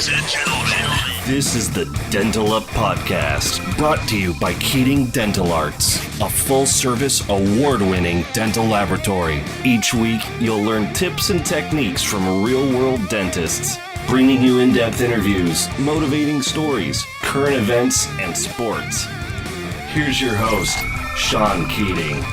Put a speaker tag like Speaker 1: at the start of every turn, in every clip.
Speaker 1: Ladies and gentlemen, this is the Dental Up Podcast, brought to you by Keating Dental Arts, a full-service, award-winning dental laboratory. Each week, you'll learn tips and techniques from real-world dentists, bringing you in-depth interviews, motivating stories, current events, and sports. Here's your host, Sean Keating.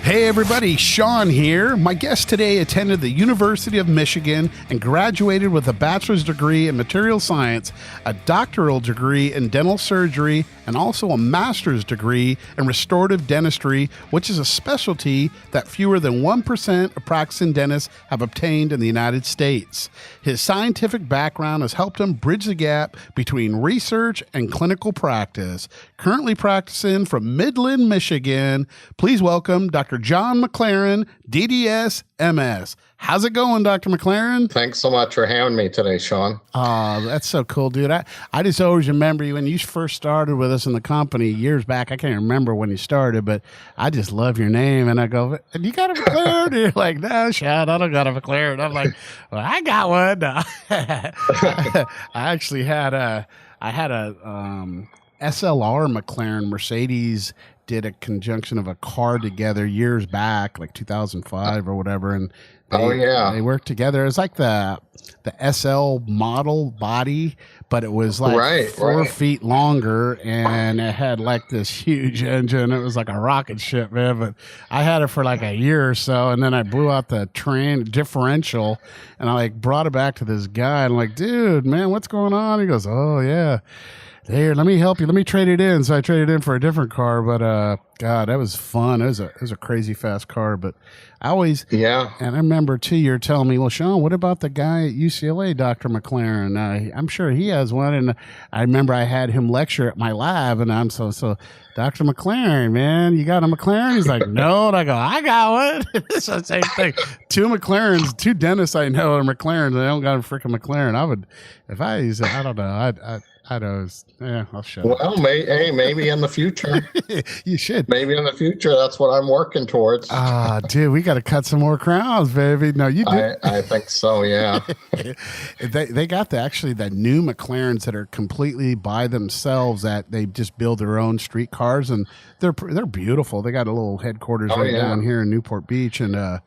Speaker 2: Hey everybody, Sean here. My guest today attended the University of Michigan and graduated with a bachelor's degree in material science, a doctoral degree in dental surgery, and also a master's degree in restorative dentistry, which is a specialty that fewer than 1% of practicing dentists have obtained in the United States. His scientific background has helped him bridge the gap between research and clinical practice. Currently practicing from Midland, Michigan, please welcome Dr. John McLaren, DDS, MS. How's it going, Dr. McLaren?
Speaker 3: Thanks so much for having me today, Sean.
Speaker 2: Oh, that's so cool, dude. I just always remember you when you first started with us in the company years back. I can't remember when you started, but I just love your name. And I go, you got a McLaren? And you're like, no, Sean, I don't got a McLaren. I'm like, well, I got one. No. I actually had a SLR McLaren. Mercedes did a conjunction of a car together years back, like 2005 or whatever, and they worked together. It's like the SL model body, but it was like 4 feet longer, and it had like this huge engine. It was like a rocket ship, man. But I had it for like a year or so, and then I blew out the differential, and I like brought it back to this guy. And I'm like, dude, man, what's going on? He goes, oh yeah. Here, let me help you. Let me trade it in. So I traded in for a different car, but God, that was fun. It was a crazy fast car, but I always And I remember too, you're telling me, well, Sean, what about the guy at UCLA, Dr. McLaren? I'm sure he has one, and I remember I had him lecture at my lab, and I'm so Dr. McLaren, man, you got a McLaren? He's like, no, and I go, I got one. It's the same thing. Two dentists I know are McLarens. I don't got a freaking McLaren. I would, if I use it, I don't know. I'll shut up.
Speaker 3: Well, maybe in the future.
Speaker 2: You should.
Speaker 3: Maybe in the future, that's what I'm working towards.
Speaker 2: Dude, we got to cut some more crowns, baby. No, you do.
Speaker 3: I think so, yeah.
Speaker 2: They got the new McLarens that are completely by themselves, that they just build their own street cars, and they're beautiful. They got a little headquarters down here in Newport Beach, and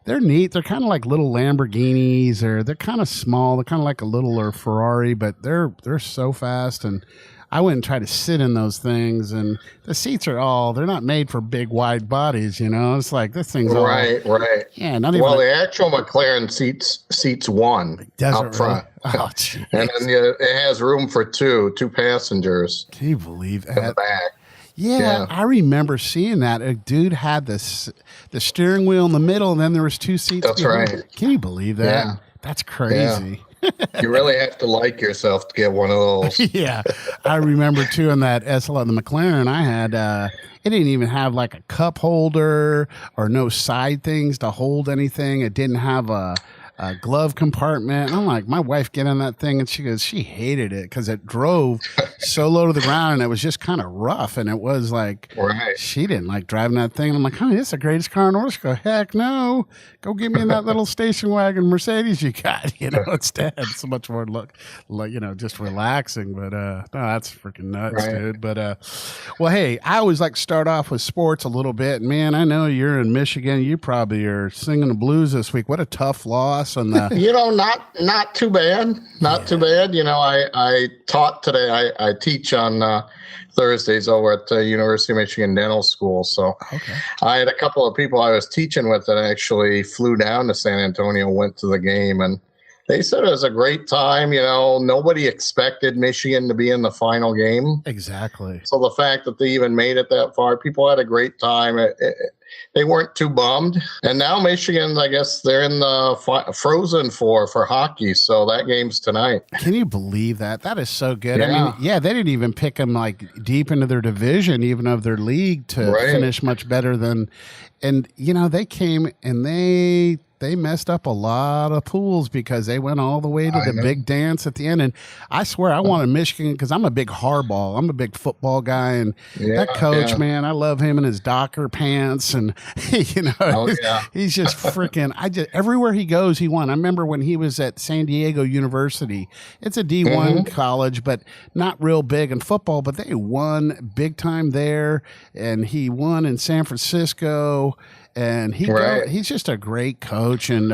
Speaker 2: they're neat. They're kind of like little Lamborghinis, or they're kind of small. They're kind of like a littler Ferrari, but they're so fast. And I went and tried to sit in those things, and the seats are they're not made for big, wide bodies, you know? It's like, this thing's
Speaker 3: right.
Speaker 2: Yeah, not even.
Speaker 3: Well, the actual McLaren seats one up front.
Speaker 2: Oh, geez.
Speaker 3: And then it has room for two passengers.
Speaker 2: Can you believe that?
Speaker 3: In the back.
Speaker 2: Yeah, I remember seeing that. A dude had the steering wheel in the middle, and then there was two seats.
Speaker 3: That's right.
Speaker 2: Can you believe that? Yeah. That's crazy.
Speaker 3: Yeah. You really have to like yourself to get one of those.
Speaker 2: Yeah. I remember, too, in that SL, the McLaren I had, it didn't even have like a cup holder or no side things to hold anything. It didn't have a glove compartment. And I'm like, my wife get in that thing, and she goes, she hated it because it drove so low to the ground, and it was just kind of rough, and it was like, she didn't like driving that thing. And I'm like, honey, this is the greatest car in the world. She goes, heck no, go get me in that little station wagon Mercedes you got, instead. It's so much more just relaxing. But no, that's freaking nuts, dude. But well, hey, I always like to start off with sports a little bit. Man, I know you're in Michigan. You probably are singing the blues this week. What a tough loss. On the
Speaker 3: not too bad. Not too bad. I taught today. I teach on Thursdays over at the University of Michigan Dental School. So I had a couple of people I was teaching with that actually flew down to San Antonio, went to the game, and they said it was a great time. Nobody expected Michigan to be in the final game.
Speaker 2: Exactly.
Speaker 3: So the fact that they even made it that far, people had a great time. They weren't too bummed. And now Michigan, I guess they're in the Frozen Four for hockey. So that game's tonight. Can
Speaker 2: you believe that? That is so good.
Speaker 3: Yeah.
Speaker 2: I mean, they didn't even pick them like deep into their division, even of their league, to finish much better than. And, they came and they they messed up a lot of pools because they went all the way to the big dance at the end. And I swear I wanted Michigan because I'm a big hardball. I'm a big football guy. And that coach, man, I love him and his Docker pants. And, he's just freaking, everywhere he goes, he won. I remember when he was at San Diego University. It's a D1 college, but not real big in football, but they won big time there. And he won in San Francisco. And he's just a great coach. And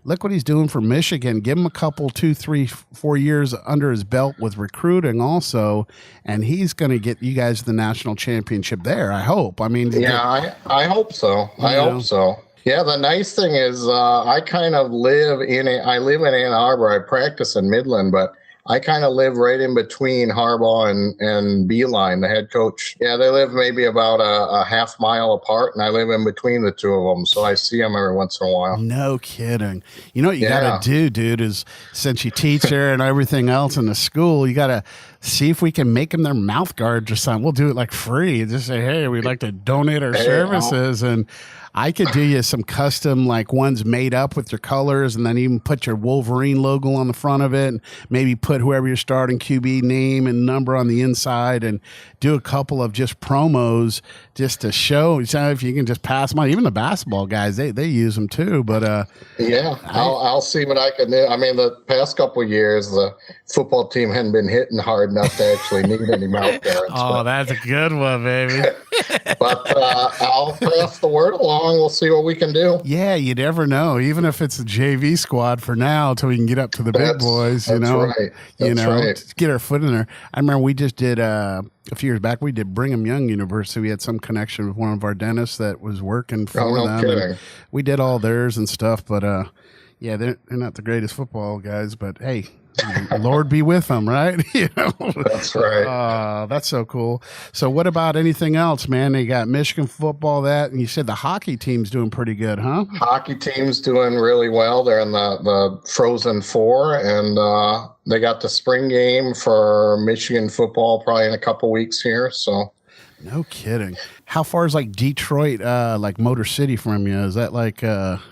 Speaker 2: look what he's doing for Michigan. Give him a couple, 2, 3, 4 years under his belt with recruiting also. And he's going to get you guys the national championship there, I hope. I mean,
Speaker 3: I hope so. I hope so. Yeah, the nice thing is I kind of live in Ann Arbor. I practice in Midland, but I kind of live right in between Harbaugh and Beeline, the head coach. Yeah, they live maybe about a half mile apart, and I live in between the two of them, so I see them every once in a while.
Speaker 2: No kidding. You know what you got to do, dude, is since you teach there and everything else in the school, you got to see if we can make them their mouth guards or something. We'll do it like free. Just say, hey, we'd like to donate our services, and I could do you some custom like ones made up with your colors, and then even put your Wolverine logo on the front of it, and maybe put whoever your starting QB name and number on the inside, and do a couple of just promos just to show if you can just pass them on. Even the basketball guys, they use them too. But
Speaker 3: I'll see what I can do. I mean, the past couple of years, the football team hadn't been hitting hard enough to actually need any mouth guards.
Speaker 2: That's a good one, baby.
Speaker 3: But I'll pass the word along. We'll see what we can do.
Speaker 2: Yeah, you never know. Even if it's a JV squad for now, until we can get up to the big boys,
Speaker 3: That's right.
Speaker 2: Get our foot in there. I remember we just did a few years back. We did Brigham Young University. We had some connection with one of our dentists that was working for them. And we did all theirs and stuff. But they're not the greatest football guys. But hey, Lord be with them, right?
Speaker 3: That's right.
Speaker 2: That's so cool. So what about anything else, man? They got Michigan football, and you said the hockey team's doing pretty good, huh?
Speaker 3: Hockey team's doing really well. They're in the Frozen Four, and they got the spring game for Michigan football probably in a couple weeks here. So,
Speaker 2: no kidding. How far is like Detroit, like Motor City from you? Is that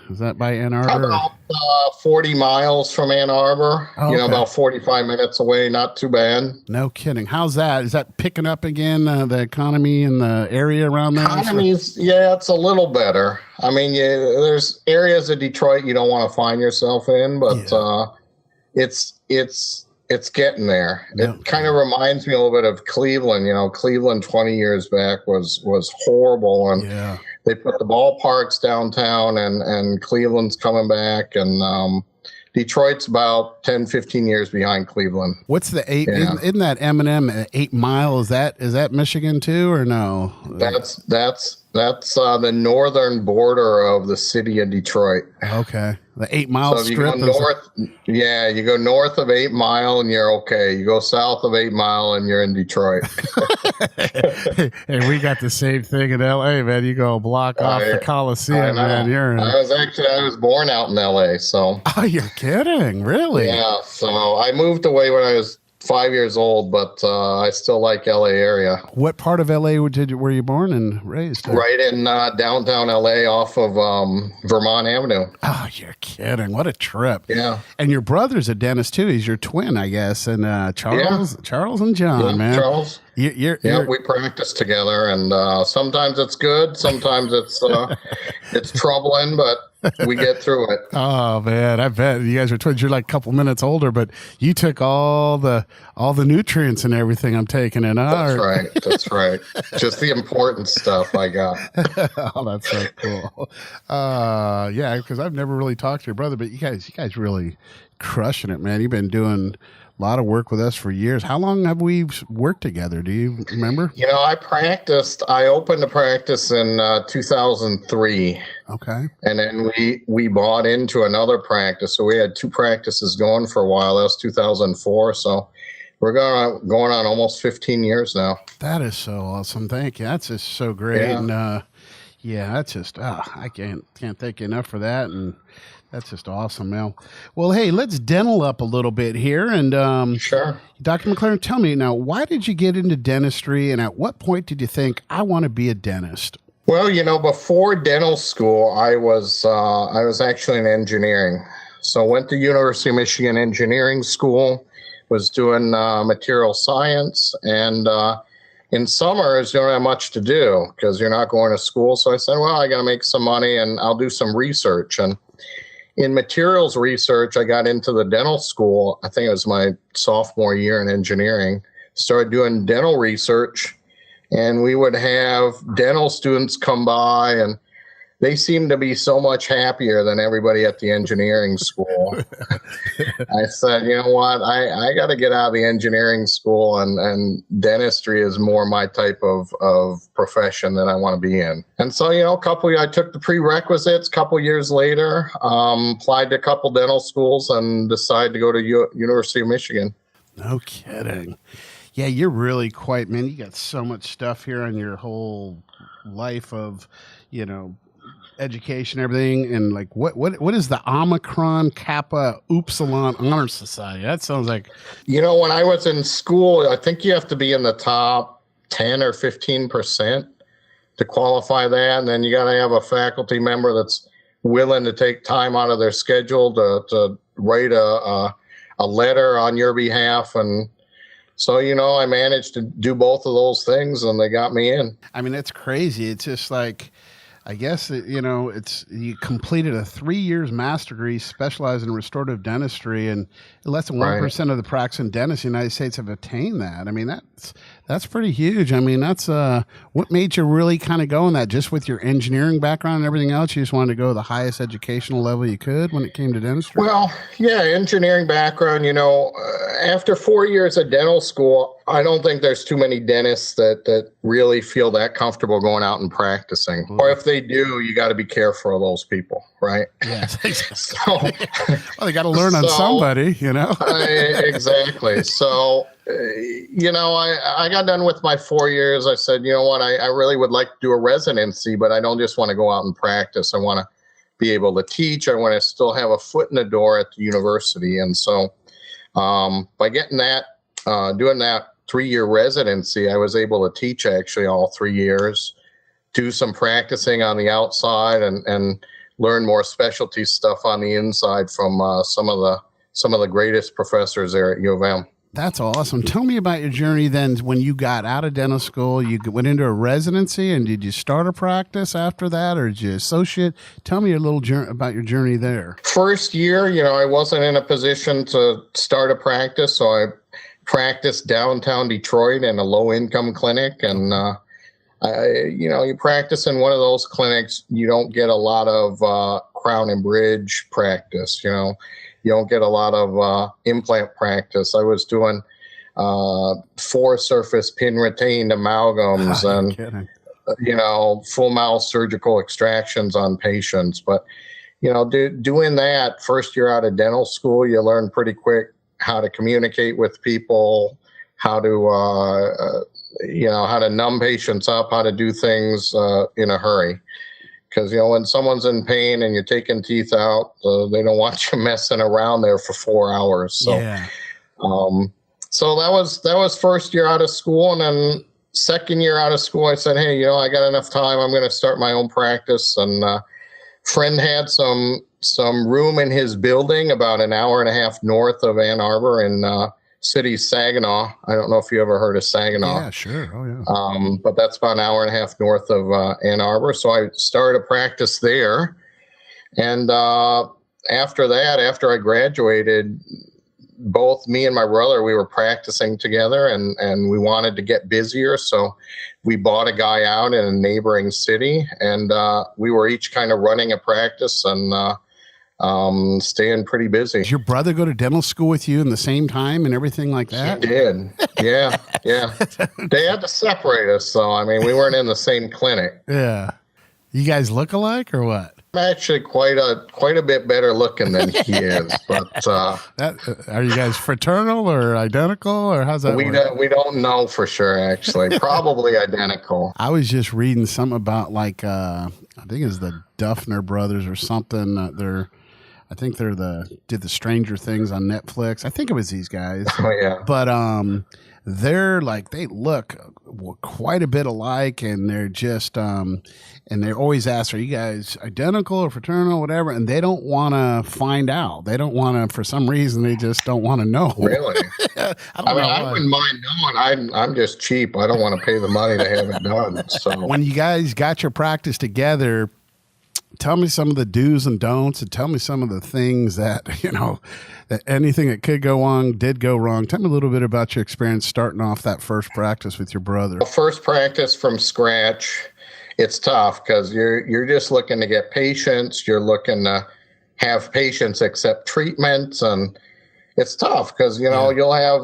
Speaker 2: is that by Ann Arbor?
Speaker 3: About 40 miles from Ann Arbor. Oh, okay. About 45 minutes away. Not too bad.
Speaker 2: No kidding. How's that? Is that picking up again, the economy in the area around there?
Speaker 3: It's a little better. I mean, there's areas of Detroit you don't want to find yourself in, but it's getting there. It kind of reminds me a little bit of Cleveland. Cleveland 20 years back was horrible, and they put the ballparks downtown, and Cleveland's coming back, and Detroit's about 10, 15 years behind Cleveland.
Speaker 2: What's the 8? Yeah. Isn't that M&M 8 Mile? Is that Michigan too, or no?
Speaker 3: That's the northern border of the city of Detroit.
Speaker 2: Okay. The 8 Mile
Speaker 3: strip.
Speaker 2: You
Speaker 3: go north, you go north of 8 Mile and you're okay. You go south of 8 Mile and you're in Detroit.
Speaker 2: Hey, we got the same thing in LA, man. You go a block off the Coliseum, man.
Speaker 3: I was born out in LA, so.
Speaker 2: Oh, you're kidding? Really?
Speaker 3: Yeah. So I moved away when I was 5 years old, but I still like LA area.
Speaker 2: What part of LA were you born and raised?
Speaker 3: Right in downtown LA off of Vermont Avenue.
Speaker 2: Oh, you're kidding. What a trip.
Speaker 3: Yeah.
Speaker 2: And your brother's a dentist too. He's your twin, I guess. And Charles and John, man.
Speaker 3: Charles. We practice together, and sometimes it's good, sometimes it's troubling, but we get through it.
Speaker 2: Oh man, I bet you guys are twins. You're like a couple minutes older, but you took all the nutrients and everything I'm taking in.
Speaker 3: That's right. Just the important stuff I got.
Speaker 2: Oh, that's so cool. Because I've never really talked to your brother, but you guys really crushing it, man. You've been doing a lot of work with us for years. How long have we worked together? Do you remember?
Speaker 3: I opened a practice in 2003.
Speaker 2: Okay.
Speaker 3: And then we bought into another practice. So we had two practices going for a while. That was 2004. So we're going on almost 15 years now.
Speaker 2: That is so awesome. Thank you. That's just so great. Yeah. And that's just, I can't thank you enough for that. And that's just awesome, Mel. Well, hey, let's dental up a little bit here. And
Speaker 3: sure.
Speaker 2: Dr. McLaren, tell me now, why did you get into dentistry, and at what point did you think, I want to be a dentist?
Speaker 3: Well, before dental school, I was actually in engineering. So went to University of Michigan Engineering School, was doing material science, and in summers you don't have much to do because you're not going to school. So I said, well, I got to make some money and I'll do some research. And in materials research, I got into the dental school. I think it was my sophomore year in engineering. Started doing dental research, and we would have dental students come by, and they seemed to be so much happier than everybody at the engineering school. I said, you know what, I got to get out of the engineering school, and dentistry is more my type of profession that I want to be in. And so, I took the prerequisites. A couple years later, applied to a couple dental schools and decided to go to University of Michigan.
Speaker 2: No kidding. Yeah, you're really quite, man, you got so much stuff here on your whole life of, education, everything. And like, what is the Omicron Kappa Upsilon Honor Society? That sounds like,
Speaker 3: when I was in school, I think you have to be in the top 10 or 15% to qualify that. And then you got to have a faculty member that's willing to take time out of their schedule to write a letter on your behalf. And so, I managed to do both of those things, and they got me in.
Speaker 2: I mean, that's crazy. It's just like, I guess, you completed a 3 years master degree specialized in restorative dentistry, and less than 1% of the practicing dentists in the United States have attained that. I mean, that's pretty huge. I mean, that's what made you really kind of go in that, just with your engineering background and everything else? You just wanted to go to the highest educational level you could when it came to dentistry?
Speaker 3: Well, yeah, engineering background, after 4 years of dental school, I don't think there's too many dentists that really feel that comfortable going out and practicing. Or if they do, you got to be careful of those people, right?
Speaker 2: Yes. Well, they got to learn on somebody,
Speaker 3: Exactly. So, I got done with my 4 years. I said, you know what, I really would like to do a residency, but I don't just want to go out and practice. I want to be able to teach. I want to still have a foot in the door at the university. And so by getting that, doing that 3-year residency, I was able to teach actually all 3 years, do some practicing on the outside, and learn more specialty stuff on the inside from some of the greatest professors there at U of M.
Speaker 2: That's awesome. Tell me about your journey then. When you got out of dental school, you went into a residency, and did you start a practice after that, or did you associate? Tell me a little about your journey there.
Speaker 3: First year, I wasn't in a position to start a practice, so I practiced downtown Detroit in a low-income clinic, and you practice in one of those clinics, you don't get a lot of crown and bridge practice. You don't get a lot of implant practice. I was doing 4-surface pin retained amalgams and full mouth surgical extractions on patients. But doing that first year out of dental school, you learn pretty quick how to communicate with people, how to how to numb patients up, how to do things in a hurry. Because, when someone's in pain and you're taking teeth out, they don't want you messing around there for 4 hours. So,
Speaker 2: yeah.
Speaker 3: So that was first year out of school. And then second year out of school, I said, hey, I got enough time. I'm going to start my own practice. And friend had some room in his building about an hour and a half north of Ann Arbor in city Saginaw. I don't know if you ever heard of Saginaw.
Speaker 2: Yeah, sure. Oh, yeah.
Speaker 3: But that's about an hour and a half north of Ann Arbor. So I started a practice there. And after that, after I graduated, both me and my brother, we were practicing together, and we wanted to get busier. So we bought a guy out in a neighboring city, and we were each kind of running a practice and staying pretty busy.
Speaker 2: Did your brother go to dental school with you in the same time and everything like that?
Speaker 3: He did. Yeah. They had to separate us, so we weren't in the same clinic.
Speaker 2: Yeah. You guys look alike or what?
Speaker 3: I'm actually quite a bit better looking than he is. But
Speaker 2: are you guys fraternal or identical, or how's that work?
Speaker 3: We don't know for sure, actually. Probably identical.
Speaker 2: I was just reading something about I think it's the Duffner brothers or something. I think did the Stranger Things on Netflix. I think it was these guys.
Speaker 3: Oh yeah.
Speaker 2: But they're like, they look quite a bit alike, and they're just and they're always asked, are you guys identical or fraternal, whatever? And they don't want to find out. They don't want to, for some reason, they just don't want to know.
Speaker 3: Really?
Speaker 2: I
Speaker 3: wouldn't mind knowing. I'm just cheap. I don't want to pay the money to have it done. So
Speaker 2: when you guys got your practice together, tell me some of the do's and don'ts, and tell me some of the things that, that anything that could go wrong did go wrong. Tell me a little bit about your experience starting off that first practice with your brother.
Speaker 3: First practice from scratch, it's tough because you're just looking to get patients. You're looking to have patients accept treatments, and it's tough because, you'll have,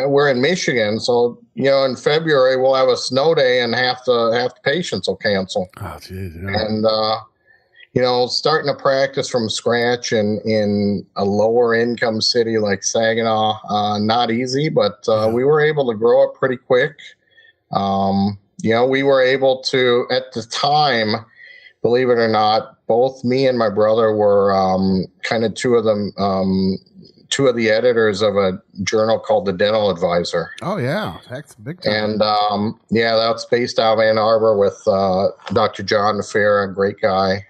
Speaker 3: we're in Michigan, so, in February we'll have a snow day and half the patients will cancel.
Speaker 2: Oh, geez. Yeah.
Speaker 3: And, starting to practice from scratch in a lower income city like Saginaw, not easy, but we were able to grow up pretty quick. We were able to, at the time, believe it or not, both me and my brother were kind of two of the editors of a journal called The Dental Advisor.
Speaker 2: Oh, yeah. That's big time.
Speaker 3: And, that's based out of Ann Arbor with Dr. John Fair, a great guy.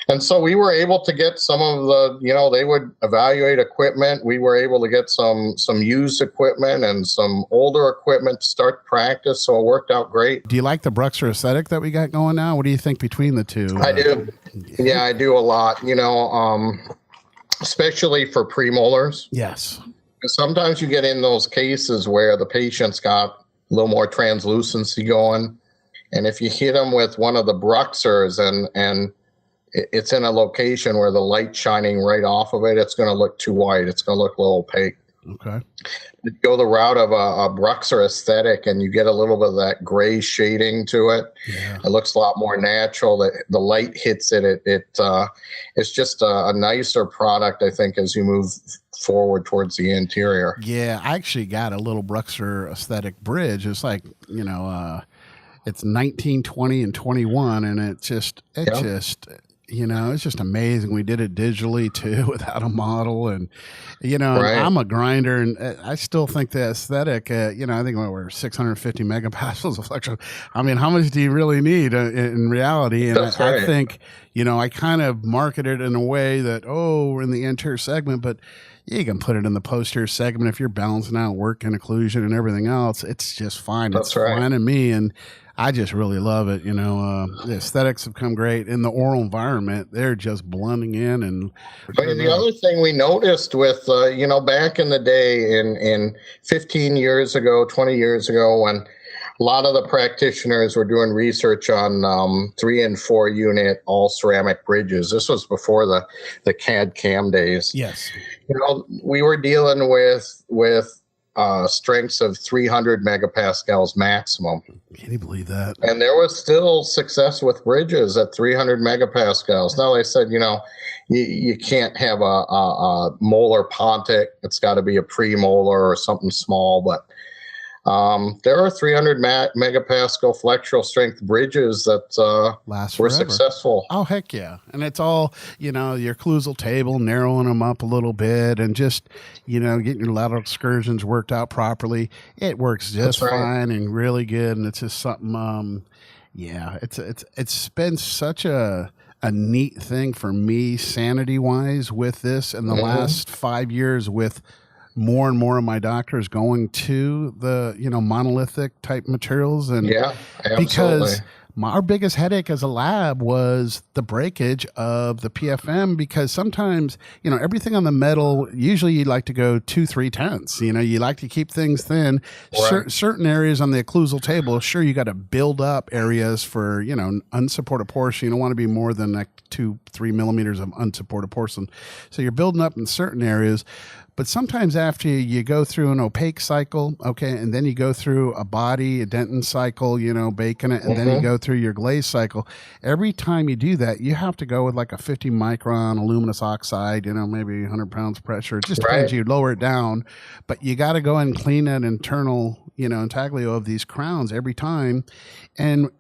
Speaker 3: And so we were able to get some of the, they would evaluate equipment. We were able to get some used equipment and some older equipment to start practice. So it worked out great.
Speaker 2: Do you like the Bruxer aesthetic that we got going now? What do you think between the two?
Speaker 3: I do. Yeah, I do a lot, especially for premolars.
Speaker 2: Yes.
Speaker 3: Sometimes you get in those cases where the patient's got a little more translucency going. And if you hit them with one of the Bruxers and it's in a location where the light's shining right off of it, it's going to look too white. It's going to look a little opaque.
Speaker 2: Okay.
Speaker 3: You go the route of a Bruxer aesthetic, and you get a little bit of that gray shading to it. Yeah. It looks a lot more natural. The light hits it. It's just a nicer product, I think, as you move forward towards the interior.
Speaker 2: Yeah, I actually got a little Bruxer aesthetic bridge. It's like, it's 19, 20, and 21, and it's just amazing. We did it digitally too, without a model, and right. I'm a grinder, and I still think the aesthetic. I think we're 650 megapascals of flexion. I mean, how much do you really need in reality? And
Speaker 3: That's right.
Speaker 2: I think I kind of market it in a way that we're in the anterior segment, but you can put it in the posterior segment if you're balancing out work and occlusion and everything else. It's just fine.
Speaker 3: That's
Speaker 2: it's
Speaker 3: right.
Speaker 2: fine to me, and I just really love it. The aesthetics have come great in the oral environment. They're just blending in. And
Speaker 3: the other thing we noticed with, back in the day in 15 years ago, 20 years ago, when a lot of the practitioners were doing research on 3 and 4 unit all ceramic bridges. This was before the CAD CAM days.
Speaker 2: Yes.
Speaker 3: We were dealing with strengths of 300 megapascals maximum.
Speaker 2: Can you believe that?
Speaker 3: And there was still success with bridges at 300 megapascals. Now they said, you can't have a molar pontic. It's got to be a premolar or something small. But there are 300 megapascal flexural strength bridges that were successful.
Speaker 2: Oh, heck yeah. And it's all, your occlusal table, narrowing them up a little bit, and just, getting your lateral excursions worked out properly. It works just fine and really good. And it's just something, it's been such a neat thing for me sanity wise with this in the last 5 years, with more and more of my doctors going to the monolithic type materials, and because our biggest headache as a lab was the breakage of the PFM, because sometimes everything on the metal, usually you like to go 2-3 tenths. You like to keep things thin.
Speaker 3: Right.
Speaker 2: Certain areas on the occlusal table, sure, you got to build up areas for unsupported portion. You don't want to be more than like 2-3 millimeters of unsupported portion, so you're building up in certain areas. But sometimes after you go through an opaque cycle, and then you go through a body, a dentin cycle, baking it, and then you go through your glaze cycle. Every time you do that, you have to go with like a 50 micron aluminous oxide, maybe 100 pounds pressure. It just depends. You lower it down, but you got to go and clean that internal, intaglio of these crowns every time. And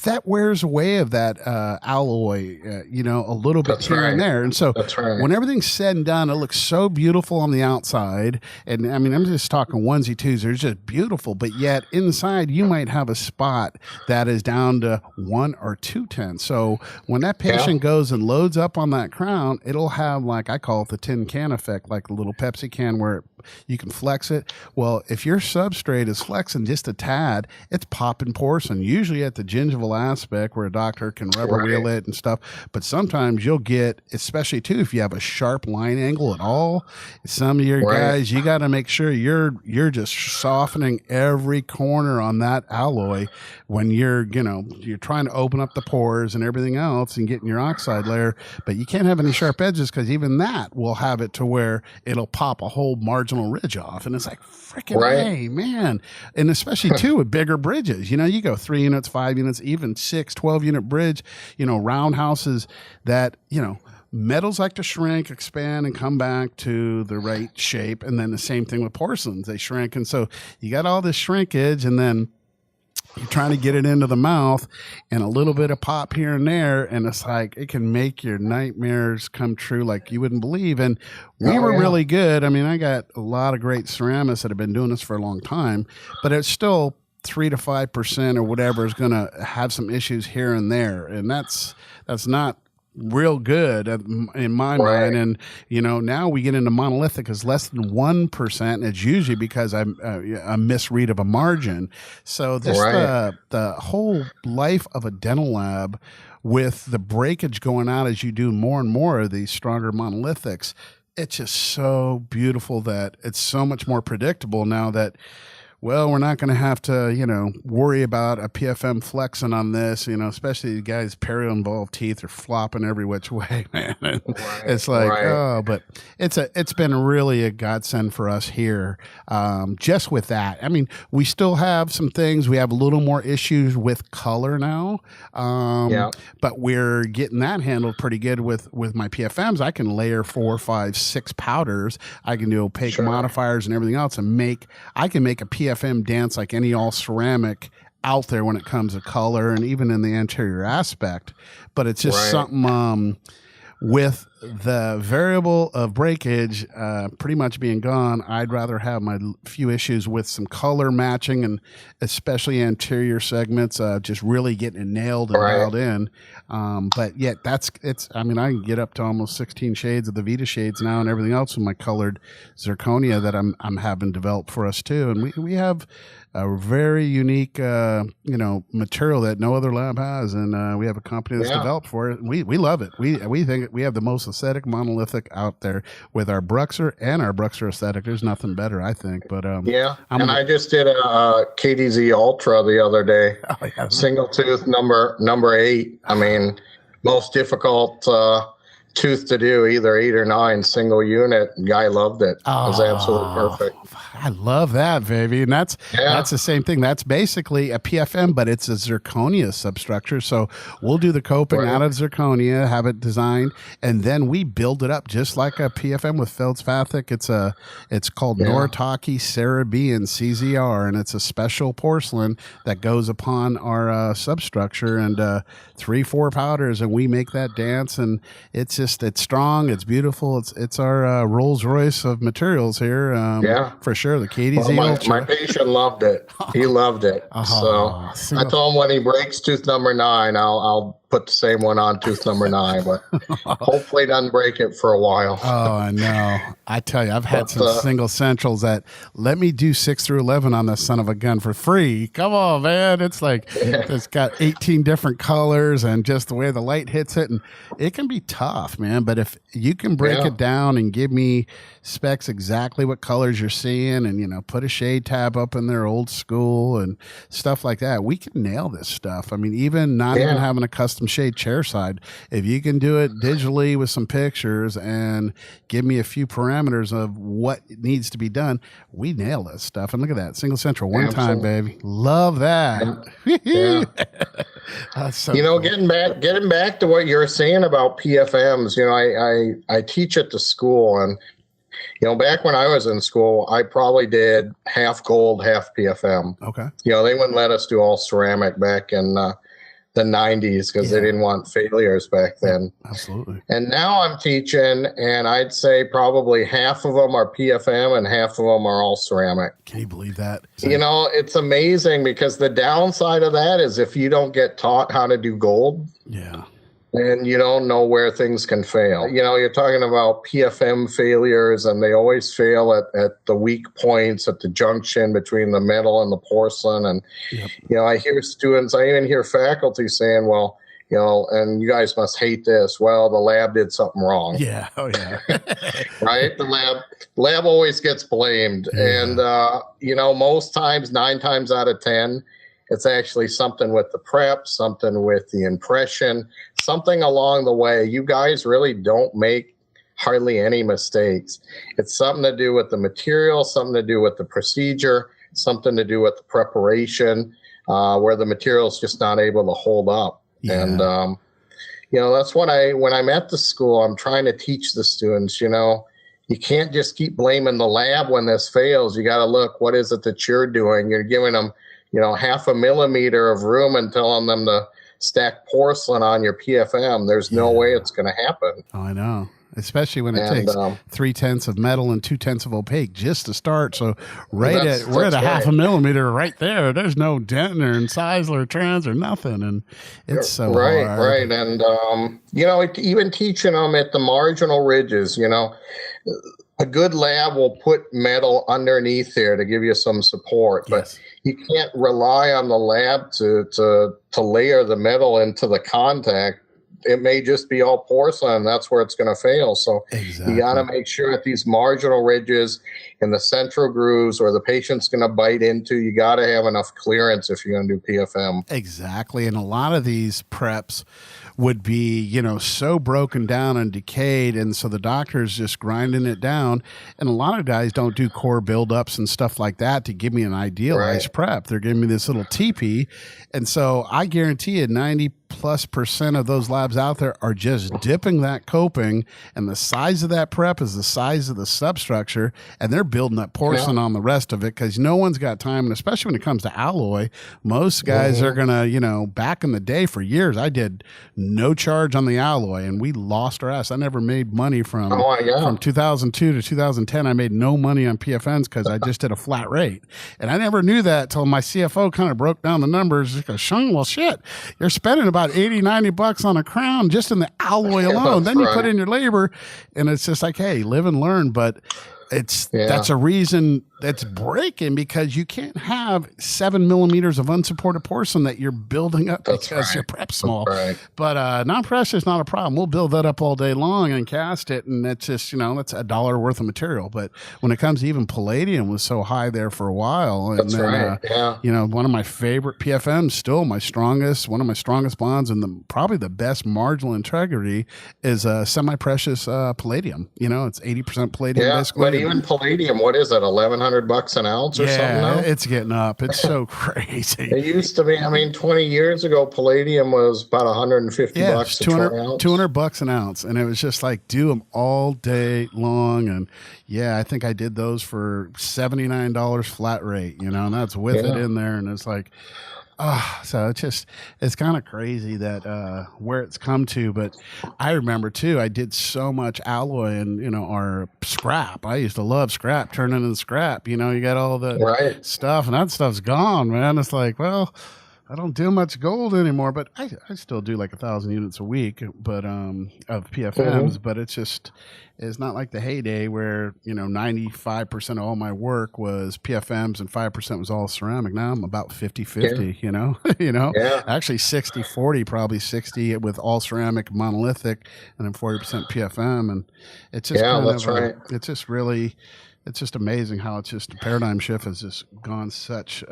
Speaker 2: that wears away of that alloy, a little bit here and there. And so when everything's said and done, it looks so beautiful on the outside. And I mean, I'm just talking onesie twos. They're just beautiful. But yet inside, you might have a spot that is down to 1 or 2 tenths. So when that patient goes and loads up on that crown, it'll have, like I call it, the tin can effect, like a little Pepsi can where you can flex it. Well, if your substrate is flexing just a tad, it's popping porcelain, usually at the gingival aspect where a doctor can rubber wheel it and stuff. But sometimes you'll get, especially too, if you have a sharp line angle at all, some of your guys, you got to make sure you're just softening every corner on that alloy when you're trying to open up the pores and everything else and getting your oxide layer. But you can't have any sharp edges because even that will have it to where it'll pop a whole marginal ridge off. And it's like, freaking hey, man. And especially too with bigger bridges, you go 3 units, 5 units, even 6, 12 unit bridge, roundhouses that, metals like to shrink, expand, and come back to the right shape. And then the same thing with porcelains, they shrink. And so you got all this shrinkage, and then you're trying to get it into the mouth and a little bit of pop here and there. And it's like, it can make your nightmares come true like you wouldn't believe. And we were really good. I mean, I got a lot of great ceramists that have been doing this for a long time, but it's still 3 to 5% or whatever is going to have some issues here and there. And that's not real good in my mind. And now we get into monolithic is less than 1%, and it's usually because I'm a misread of a margin. So just the whole life of a dental lab with the breakage going out as you do more and more of these stronger monolithics, it's just so beautiful that it's so much more predictable now that, well, we're not going to have to, worry about a PFM flexing on this, especially the guys' perio-involved teeth are flopping every which way, man. It's like, but it's been really a godsend for us here. Just with that, I mean, we still have some things. We have a little more issues with color now, but we're getting that handled pretty good with my PFMs. I can layer 4, 5, 6 powders. I can do opaque modifiers and everything else, and I can make a PFM dance like any all ceramic out there when it comes to color and even in the anterior aspect. But it's just something with the variable of breakage pretty much being gone. I'd rather have my few issues with some color matching and especially anterior segments just really getting it nailed and dialed in. But yet I can get up to almost 16 shades of the Vita shades now and everything else with my colored zirconia that I'm having developed for us too. And we have a very unique, material that no other lab has, and we have a company that's developed for it. We love it. We think we have the most aesthetic monolithic out there with our Bruxer and our Bruxer aesthetic. There's nothing better, I think. But I just did a KDZ Ultra the other day, single tooth number 8. I mean, most difficult tooth to do, either 8 or 9, single unit. Guy loved it. It was absolutely perfect. I love that, baby. And that's the same thing. That's basically a PFM, but it's a zirconia substructure. So we'll do the coping out of zirconia, have it designed, and then we build it up just like a PFM with feldspathic. It's called Noritake Cerebian CZR, and it's a special porcelain that goes upon our substructure, and 3, 4 powders, and we make that dance, and it's strong, it's beautiful, it's our Rolls Royce of materials here. For sure. The KDZ
Speaker 3: my patient loved it. He loved it. So I told him when he breaks tooth number 9, I'll put the same one on tooth number 9, but hopefully doesn't break it for a while.
Speaker 2: Oh, I know. I tell you, I've had some single centrals that let me do 6 through 11 on this son of a gun for free. Come on, man. It's like it's got 18 different colors and just the way the light hits it, and it can be tough, man. But if you can break it down and give me specs exactly what colors you're seeing, and put a shade tab up in there old school and stuff like that, we can nail this stuff. I mean, even not even having a custom shade chair side, if you can do it digitally with some pictures and give me a few parameters of what needs to be done, we nail this stuff. And look at that, single central one time, baby. Love that. So
Speaker 3: cool. Getting back to what you were saying about PFMs, I teach at the school, and back when I was in school, I probably did half gold, half PFM.
Speaker 2: Okay.
Speaker 3: They wouldn't let us do all ceramic back in the 90s because they didn't want failures back then.
Speaker 2: Absolutely.
Speaker 3: And now I'm teaching, and I'd say probably half of them are PFM and half of them are all ceramic.
Speaker 2: Can you believe that?
Speaker 3: It's amazing because the downside of that is if you don't get taught how to do gold, and you don't know where things can fail. You're talking about PFM failures, and they always fail at the weak points at the junction between the metal and the porcelain. And, I hear students, I even hear faculty saying, well, and you guys must hate this. Well, the lab did something wrong.
Speaker 2: Yeah. Oh, yeah.
Speaker 3: Right? The lab always gets blamed. Yeah. And, most times, 9 times out of 10, it's actually something with the prep, something with the impression, something along the way. You guys really don't make hardly any mistakes. It's something to do with the material, something to do with the procedure, something to do with the preparation, where the material's just not able to hold up. Yeah. And, that's when I'm at the school, I'm trying to teach the students, you can't just keep blaming the lab when this fails. You got to look, what is it that you're doing? You're giving them half a millimeter of room and telling them to stack porcelain on your PFM. There's no way it's going to happen.
Speaker 2: Oh, I know. Especially when it takes 3/10 of metal and 2/10 of opaque just to start. So we're at a half a millimeter right there. There's no dent or incisal or trans or nothing. And it's so hard.
Speaker 3: Right. And, even teaching them at the marginal ridges, a good lab will put metal underneath there to give you some support, but you can't rely on the lab to layer the metal into the contact. It may just be all porcelain. That's where it's going to fail. So you got to make sure at these marginal ridges in the central grooves where the patient's going to bite into, you got to have enough clearance if you're going to do PFM.
Speaker 2: Exactly. And a lot of these preps would be, so broken down and decayed. And so the doctor's just grinding it down. And a lot of guys don't do core buildups and stuff like that to give me an idealized prep. They're giving me this little teepee. And so I guarantee you 90+% of those labs out there are just dipping that coping, and the size of that prep is the size of the substructure, and they're building up porcelain on the rest of it because no one's got time. And especially when it comes to alloy, most guys are going to, back in the day for years, I did no charge on the alloy and we lost our ass. I never made money from 2002 to 2010. I made no money on PFNs because I just did a flat rate. And I never knew that till my CFO kind of broke down the numbers. He goes, Sean, well, shit, you're spending about $80-$90 on a crown just in the alloy alone. Then you put in your labor, and it's just like, hey, live and learn. But that's a reason that's breaking, because you can't have 7 millimeters of unsupported porcelain that you're building up because your prep's small. But non-pressure is not a problem. We'll build that up all day long and cast it, and it's just, that's $1 worth of material. But when it comes to even palladium was so high there for a while. And then, one of my favorite PFMs, still one of my strongest bonds, and probably the best marginal integrity is semi-precious palladium. It's 80% palladium basically.
Speaker 3: But even palladium, what is it, $1,100 an ounce or something now?
Speaker 2: It's getting up. It's so crazy.
Speaker 3: It used to be, 20 years ago, palladium was about $150 a troy ounce.
Speaker 2: $200 an ounce. And it was just like, do them all day long. And I think I did those for $79 flat rate, and that's with it in there. And it's like, so it's kind of crazy that where it's come to. But I remember too, I did so much alloy and our scrap. I used to love scrap, turning into scrap. You got all the stuff, and that stuff's gone, man. It's like, well, I don't do much gold anymore, but I still do like 1,000 units a week, but of PFMs. But it's not like the heyday where 95% of all my work was PFMs and 5% was all ceramic. Now I'm about 50-50. Actually 60-40, probably 60 with all ceramic monolithic, and then 40% PFM, and it's just it's just really. It's just amazing how it's just a paradigm shift has just gone such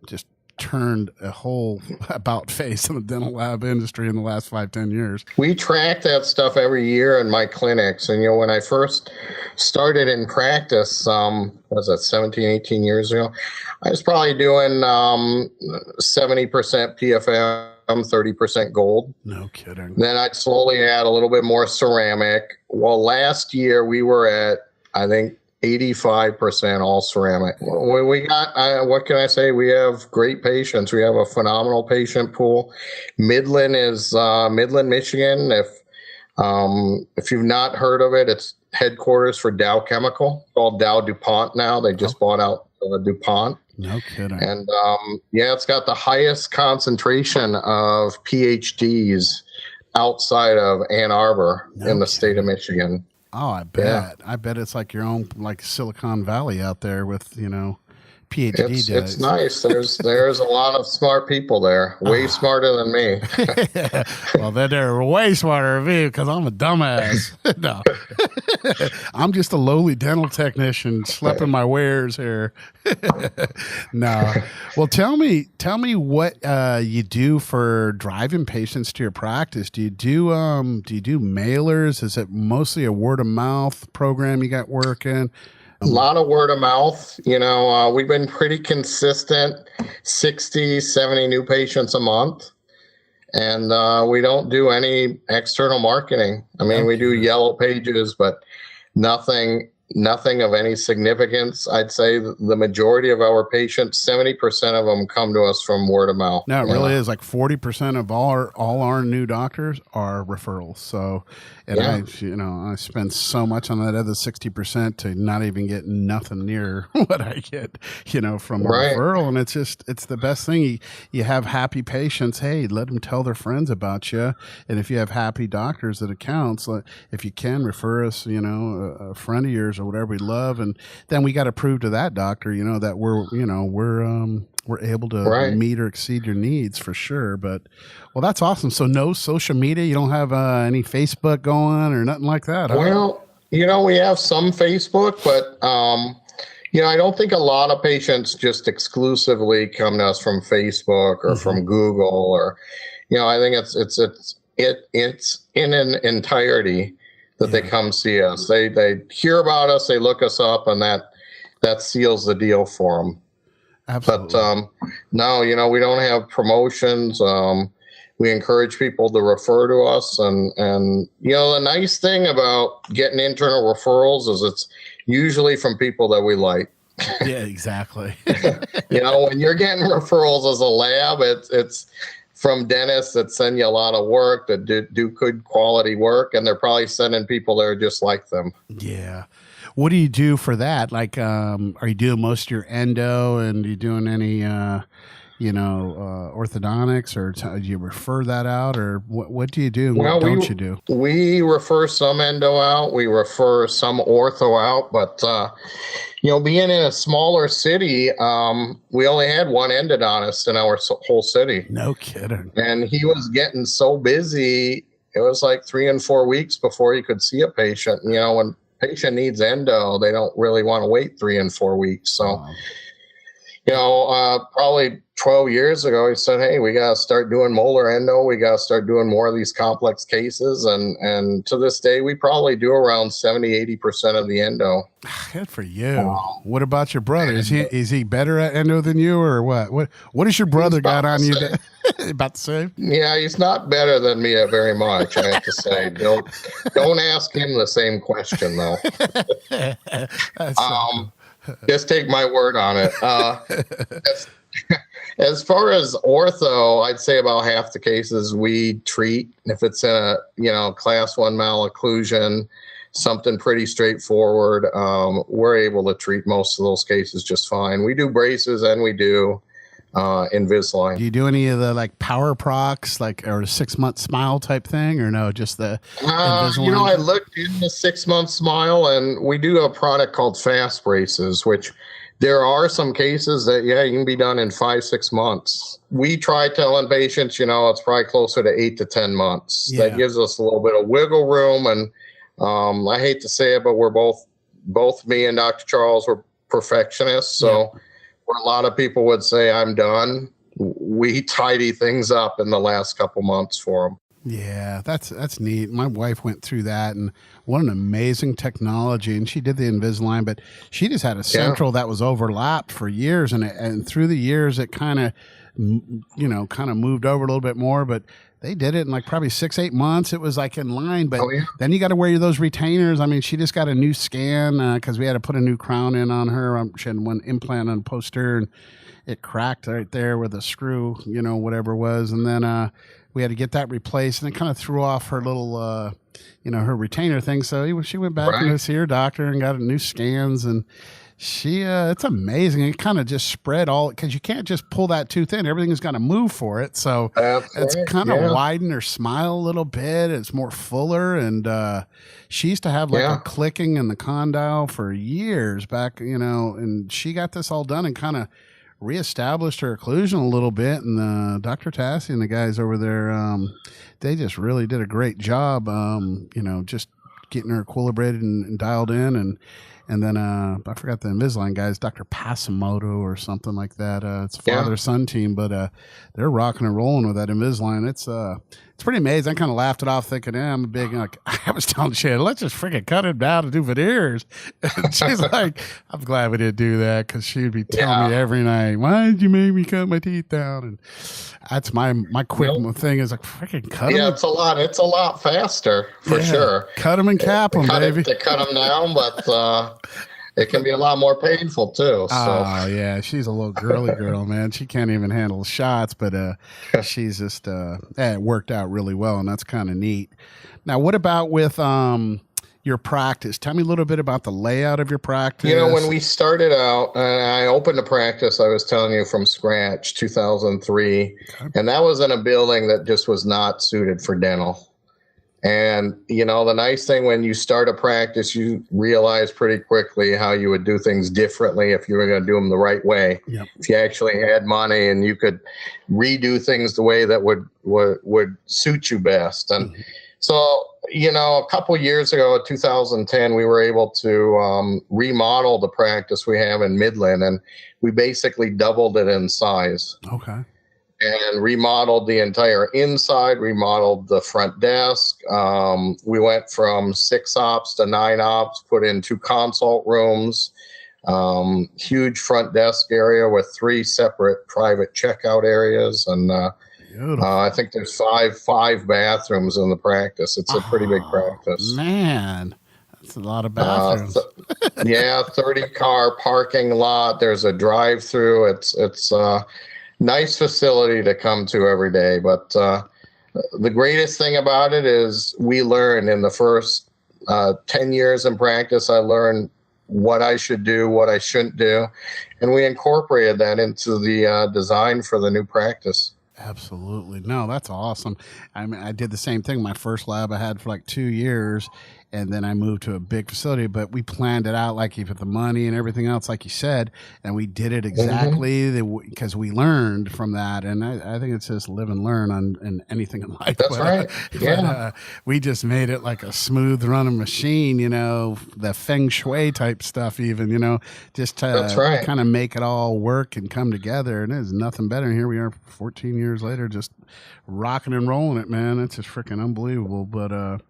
Speaker 2: just turned a whole about face in the dental lab industry in the last 5-10 years.
Speaker 3: We track that stuff every year in my clinics. And, when I first started in practice, was that 17, 18 years ago, I was probably doing 70% PFM, 30% gold.
Speaker 2: No kidding.
Speaker 3: Then I'd slowly add a little bit more ceramic. Well, last year we were at, I think, 85% all ceramic. We got, what can I say? We have great patients. We have a phenomenal patient pool. Midland is Midland, Michigan. If you've not heard of it, it's headquarters for Dow Chemical, called Dow DuPont now. They just bought out DuPont.
Speaker 2: No kidding.
Speaker 3: And it's got the highest concentration of PhDs outside of Ann Arbor in the state of Michigan.
Speaker 2: Oh, I bet. Yeah. I bet it's like your own, like Silicon Valley out there with, PhD.
Speaker 3: It's nice. There's a lot of smart people there, way smarter than me.
Speaker 2: Well, then they're way smarter than me because I'm a dumbass. No, I'm just a lowly dental technician schlepping my wares here. No, well, tell me what you do for driving patients to your practice. Do you do mailers? Is it mostly a word of mouth program you got working?
Speaker 3: A lot of word of mouth. We've been pretty consistent, 60, 70 new patients a month. And we don't do any external marketing. I mean, we do yellow pages, but nothing of any significance. I'd say the majority of our patients, 70% of them come to us from word of mouth.
Speaker 2: No, it really is. Like 40% of all our new doctors are referrals. So, and I spend so much on that other 60% to not even get nothing near what I get, from a referral. And it's the best thing. You have happy patients. Hey, let them tell their friends about you. And if you have happy doctors, that accounts. If you can refer us, a friend of yours or whatever we love, and then we got to prove to that doctor, that we're able to meet or exceed your needs for sure. But well, that's awesome. So no social media, you don't have any Facebook going or nothing like that, huh?
Speaker 3: Well, we have some Facebook, but I don't think a lot of patients just exclusively come to us from Facebook or from Google, or I think it's in an entirety that they come see us. They hear about us, they look us up, and that seals the deal for them.
Speaker 2: Absolutely.
Speaker 3: But no, we don't have promotions. We encourage people to refer to us, and the nice thing about getting internal referrals is it's usually from people that we like.
Speaker 2: Yeah, exactly.
Speaker 3: When you're getting referrals as a lab, it's from dentists that send you a lot of work, that do good quality work, and they're probably sending people that are just like them.
Speaker 2: Yeah. What do you do for that? Like, are you doing most of your endo, and are you doing any, orthodontics, or do you refer that out, or what do you do? And what don't you do?
Speaker 3: We refer some endo out. We refer some ortho out, but, being in a smaller city, we only had one endodontist in our whole city.
Speaker 2: No kidding.
Speaker 3: And he was getting so busy, it was like 3 and 4 weeks before he could see a patient. When patient needs endo, they don't really want to wait 3 and 4 weeks. So, probably 12 years ago, he said, hey, we got to start doing molar endo. We got to start doing more of these complex cases. And to this day, we probably do around 70-80% of the endo.
Speaker 2: Good for you. What about your brother? Is he better at endo than you, or what? What has your brother got on you? About the same?
Speaker 3: Yeah, he's not better than me very much, I have to say. Don't ask him the same question, though. Just take my word on it. As far as ortho, I'd say about half the cases we treat. If it's in a class 1 malocclusion, something pretty straightforward, we're able to treat most of those cases just fine. We do braces and we do Invisalign.
Speaker 2: Do you do any of the like power procs, or a 6-month smile type thing, or no, just the Invisalign?
Speaker 3: I looked into 6-month smile, and we do a product called fast braces, which there are some cases that, you can be done in 5-6 months. We try telling patients, it's probably closer to 8 to 10 months. Yeah. That gives us a little bit of wiggle room. And I hate to say it, but we're both me and Dr. Charles were perfectionists. So where a lot of people would say, I'm done, we tidy things up in the last couple months for them.
Speaker 2: Yeah, that's neat. My wife went through that, and what an amazing technology. And she did the Invisalign, but she just had a central that was overlapped for years, and through the years it kind of moved over a little bit more. But they did it in like probably 6-8 months. It was like in line, but then you got to wear those retainers. I mean, she just got a new scan because we had to put a new crown in on her. She had one implant on poster, and it cracked right there with a screw, whatever it was. And then we had to get that replaced, and it kind of threw off her little, her retainer thing. So she went back to see her doctor and got new scans, and it's amazing. It kind of just spread all, because you can't just pull that tooth in. Everything's got to move for it. So it's kind of widened her smile a little bit. It's more fuller. And she used to have like a clicking in the condyle for years back, and she got this all done and kind of reestablished her occlusion a little bit. And Dr. Tassi and the guys over there, they just really did a great job, just getting her equilibrated and dialed in. And then I forgot the Invisalign guys, Dr. Pasimoto or something like that. It's a father-son team, but they're rocking and rolling with that Invisalign. It's pretty amazing. I kind of laughed it off thinking, I'm a big, I was telling Shannon, let's just freaking cut him down to do veneers. And she's like, I'm glad we didn't do that, because she'd be telling me every night, why did you make me cut my teeth down? And that's my quick thing is like, freaking cut them.
Speaker 3: Yeah, it's a lot faster for sure.
Speaker 2: Cut them and cap them, baby.
Speaker 3: To cut them down, but it can be a lot more painful too. So.
Speaker 2: Oh yeah, she's a little girly girl, man. She can't even handle shots, but she's just it worked out really well, and that's kind of neat. Now, what about with your practice? Tell me a little bit about the layout of your practice.
Speaker 3: When we started out, and I opened a practice, I was telling you, from scratch, 2003, and that was in a building that just was not suited for dental. And, the nice thing when you start a practice, you realize pretty quickly how you would do things differently if you were going to do them the right way. Yep. If you actually had money and you could redo things the way that would suit you best. And so, a couple of years ago, in 2010, we were able to remodel the practice we have in Midland, and we basically doubled it in size.
Speaker 2: Okay.
Speaker 3: And remodeled the entire inside, remodeled the front desk. We went from 6 ops to 9 ops, put in 2 consult rooms, huge front desk area with 3 separate private checkout areas. And I think there's five bathrooms in the practice. It's a pretty big practice.
Speaker 2: Man, that's a lot of bathrooms.
Speaker 3: 30-car parking lot. There's a drive-through. It's nice facility to come to every day. But the greatest thing about it is we learned in the first 10 years in practice, I learned what I should do, what I shouldn't do. And we incorporated that into the design for the new practice.
Speaker 2: Absolutely. No, that's awesome. I mean, I did the same thing. My first lab I had for like 2 years, and then I moved to a big facility, but we planned it out, like with the money and everything else, like you said, and we did it exactly because we learned from that. And I think it's just live and learn in anything in life.
Speaker 3: That's right. Yeah.
Speaker 2: But, we just made it like a smooth running machine, the feng shui type stuff even, just to kind of make it all work and come together. And there's nothing better. And here we are 14 years later, just rocking and rolling it, man. It's just freaking unbelievable. But,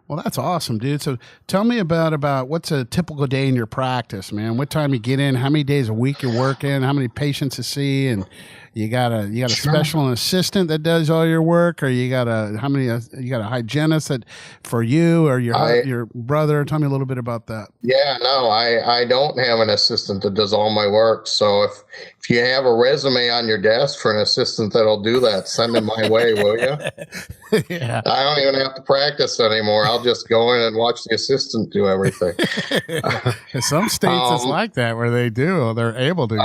Speaker 2: well, that's awesome, dude. So tell me about what's a typical day in your practice, man. What time you get in, how many days a week you're working, how many patients you see, and you got a special assistant that does all your work, or you got a hygienist that for you or your brother. Tell me a little bit about that.
Speaker 3: Yeah, no, I don't have an assistant that does all my work. So if you have a resume on your desk for an assistant that'll do that, send it my way, will you?
Speaker 2: Yeah.
Speaker 3: I don't even have to practice anymore. I'll just go in and watch the assistant do everything.
Speaker 2: In some states it's like that where they're able to.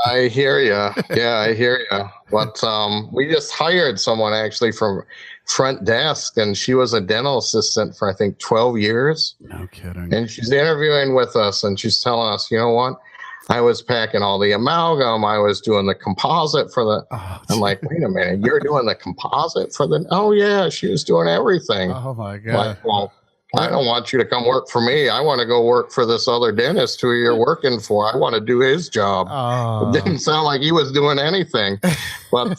Speaker 3: I hear you. Yeah, I hear you. But we just hired someone actually from front desk, and she was a dental assistant for I think 12 years.
Speaker 2: No kidding.
Speaker 3: And she's interviewing with us, and she's telling us, you know what? I was packing all the amalgam. I was doing the composite for the. I'm like, wait a minute, you're doing the composite for the? Oh yeah, she was doing everything.
Speaker 2: Oh my god.
Speaker 3: Like, well, I don't want you to come work for me. I want to go work for this other dentist who you're working for. I want to do his job.
Speaker 2: Oh.
Speaker 3: It didn't sound like he was doing anything. But